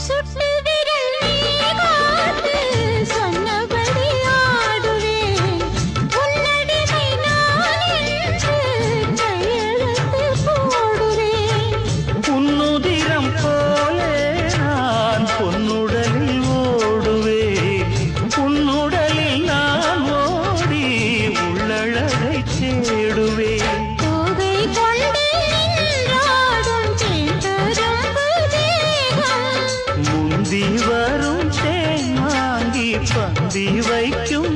சுட்டு விரல் நீ காத்து சொன்னபடி ஆடுவேன் உன்னடிமை நான் என்று கையெழுத்து போடுவேன் உன்னுதிரம் போலே நான் பொன்னுடலில் ஓடுவேன் உன்னுடலில் நான் ஓடி உள்ளழகை தேடுவேன் தோகை கொண்டு நின்றாடும் தேந்தரும்பு தேகம் முந்தி வரும் தேன் வாங்கி பந்தி வைக்கும்